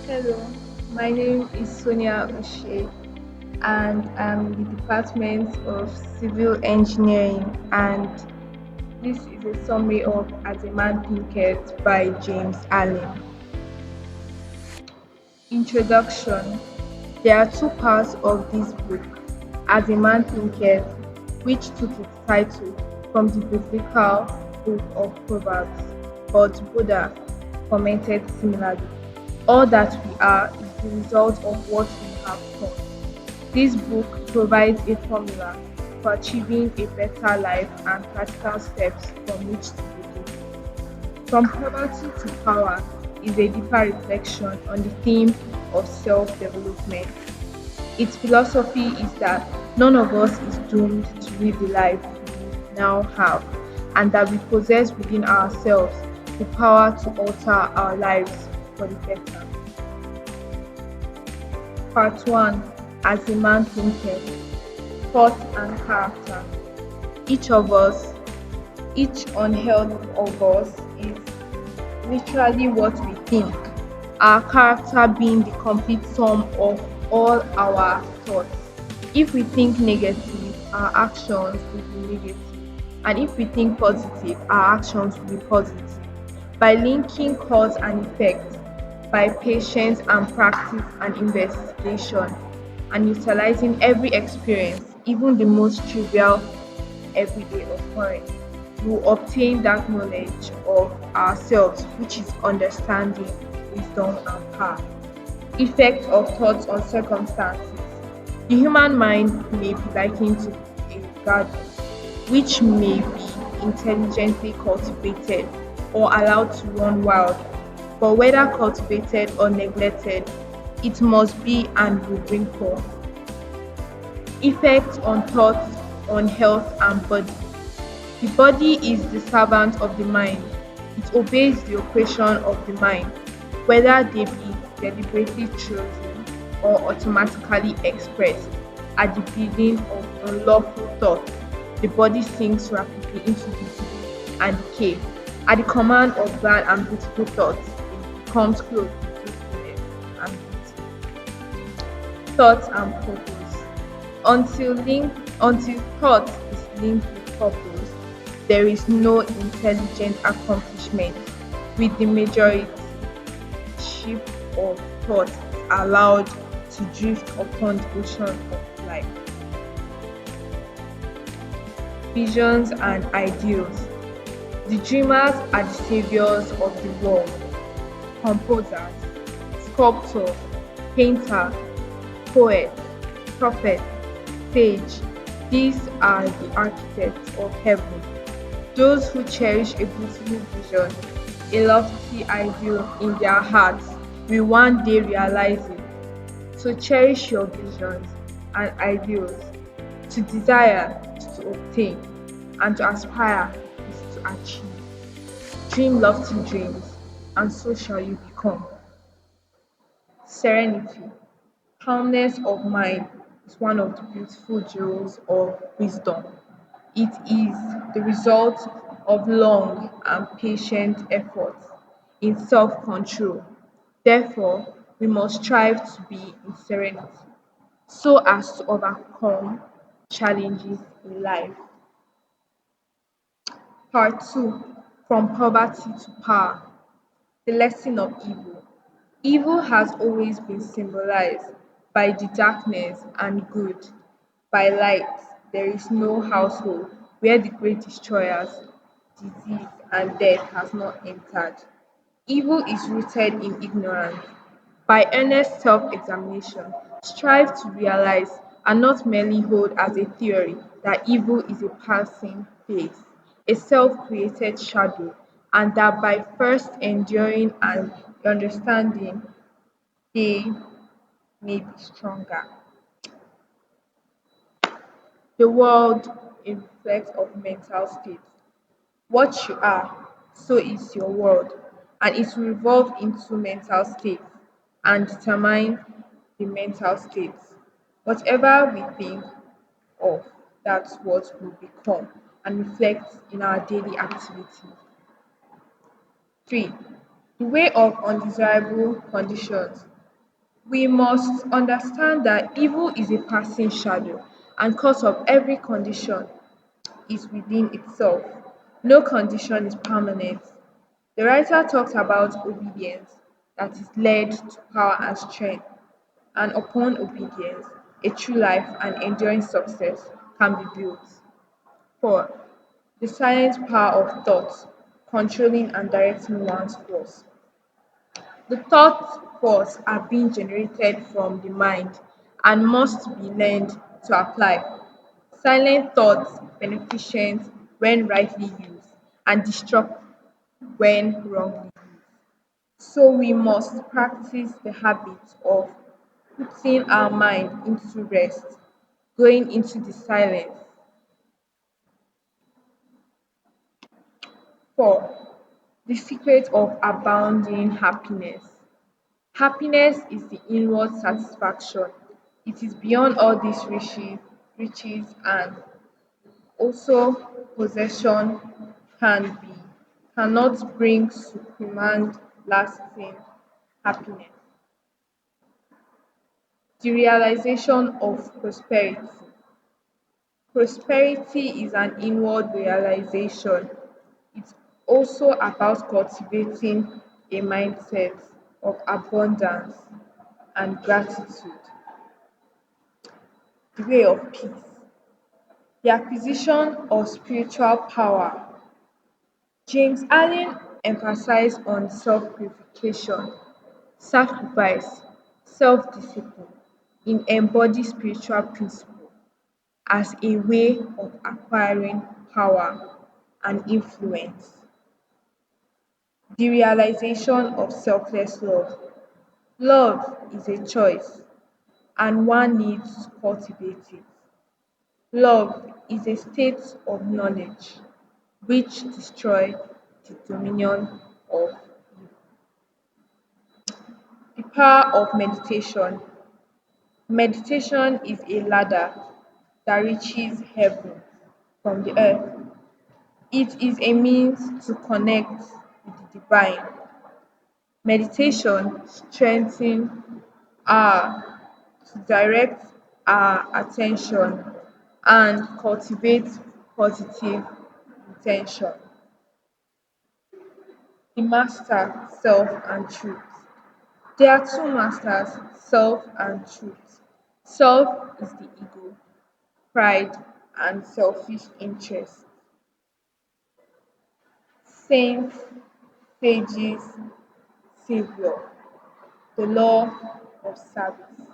Hello, my name is Sonia Oshe, and I'm in the Department of Civil Engineering. And this is a summary of As a Man Thinketh by James Allen. Introduction. There are two parts of this book, As a Man Thinketh, which took its title from the biblical book of Proverbs, but Buddha commented similarly. All that we are is the result of what we have thought. This book provides a formula for achieving a better life and practical steps from which to begin. From poverty to power is a deeper reflection on the theme of self development. Its philosophy is that none of us is doomed to live the life we now have, and that we possess within ourselves the power to alter our lives for the better. Part 1. As a Man Thinketh. Thought and Character. Each of us, each unheard of us, is literally what we think, our character being the complete sum of all our thoughts. If we think negative, our actions will be negative, and if we think positive, our actions will be positive. By linking cause and effect, by patience and practice and investigation, and utilizing every experience, even the most trivial everyday occurrence, we will obtain that knowledge of ourselves, which is understanding, wisdom, and power. Effect of thoughts on circumstances. The human mind may be likened to a garden, which may be intelligently cultivated or allowed to run wild, but whether cultivated or neglected, it must be and will bring forth. Effect on thoughts on health and body. The body is the servant of the mind. It obeys the operation of the mind, whether they be deliberately chosen or automatically expressed. At the beginning of unlawful thought, the body sinks rapidly into disease and decay. At the command of glad and beautiful thoughts, it becomes clothed with youthfulness and beauty. Thought and purpose. Until thought is linked with purpose, there is no intelligent accomplishment, with the majority ship of thought allowed to drift upon the ocean of life. Visions and ideals. The dreamers are the saviors of the world. Composers, sculptor, painter, poet, prophet, sage. These are the architects of heaven. Those who cherish a beautiful vision, a lofty ideal in their hearts, will one day realize it. So cherish your visions and ideals. To desire is to obtain, and to aspire is to achieve. Dream lofty dreams, and so shall you become. Serenity. Calmness of mind is one of the beautiful jewels of wisdom. It is the result of long and patient effort in self control. Therefore, we must strive to be in serenity so as to overcome challenges in life. Part 2. From Poverty to Power. The lesson of evil. Evil has always been symbolized by the darkness and good. By light, there is no household where the great destroyers, disease, and death has not entered. Evil is rooted in ignorance. By earnest self examination, strive to realize and not merely hold as a theory that evil is a passing phase, a self created shadow, and that by first enduring and understanding, they may be stronger. The world a reflex of mental state. What you are, so is your world, and it will revolve into mental states and determine the mental states. Whatever we think of, that's what we become and reflect in our daily activity. 3. The way of undesirable conditions. We must understand that evil is a passing shadow, and cause of every condition is within itself. No condition is permanent. The writer talks about obedience that is led to power and strength, and upon obedience, a true life and enduring success can be built. 4. The silent power of thought, controlling and directing one's force. The thought force are being generated from the mind and must be learned to apply. Silent thoughts beneficent when rightly used and destructive when wrongly. So we must practice the habit of putting our mind into rest, going into the silence. 4. The secret of abounding happiness. Happiness is the inward satisfaction. It is beyond all these riches and also possession can be cannot bring supreme and lasting happiness. The realization of prosperity. Prosperity is an inward realization. It's also about cultivating a mindset of abundance and gratitude. The way of peace. The acquisition of spiritual power. James Allen emphasized on self-purification, sacrifice, self-discipline in embodied spiritual principle as a way of acquiring power and influence. The realization of selfless love. Love is a choice and one needs to cultivate it. Love is a state of knowledge which destroys the dominion of the power of meditation. Meditation is a ladder that reaches heaven from the earth. It is a means to connect with the divine. Meditation strengthens our to direct our attention and cultivate positive intention. The master, self and truth. There are two masters, self and truth. Self is the ego, pride, and selfish interest. Saints, sages, savior, the law of service.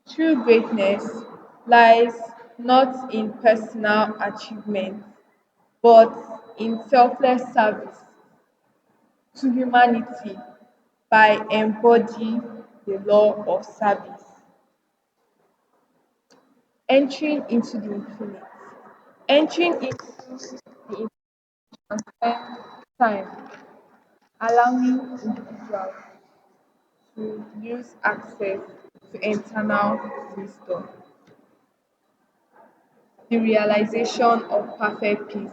True greatness lies not in personal achievement, but in selfless service to humanity by embodying the law of service. Entering into the infinite. Entering into the infinite time, allowing individuals to use access to eternal wisdom. The realization of perfect peace.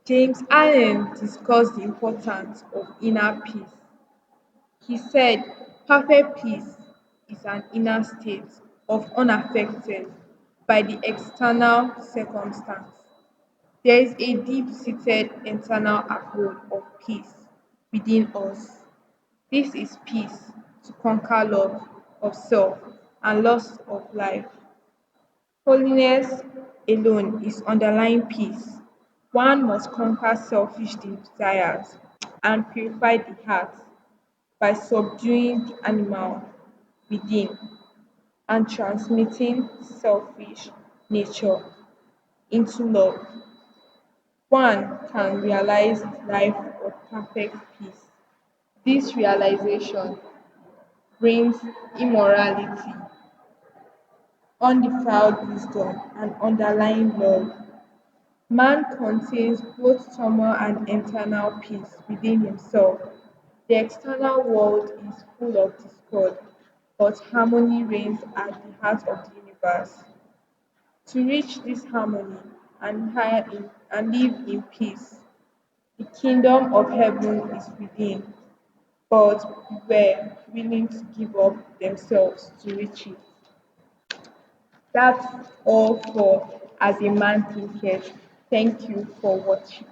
James Allen discussed the importance of inner peace. He said, perfect peace is an inner state of unaffected by the external circumstance. There is a deep seated internal abode of peace within us. This is peace to conquer love of self and loss of life. Holiness alone is underlying peace. One must conquer selfish desires and purify the heart by subduing the animal within and transmitting selfish nature into love. One can realize the life of perfect peace. This realization brings immorality, undefiled wisdom, and underlying love. Man contains both formal and internal peace within himself. The external world is full of discord, but harmony reigns at the heart of the universe. To reach this harmony and live in peace, the kingdom of heaven is within. but were willing to give up themselves to reach it. That's all for As a Man Thinketh. Thank you for watching.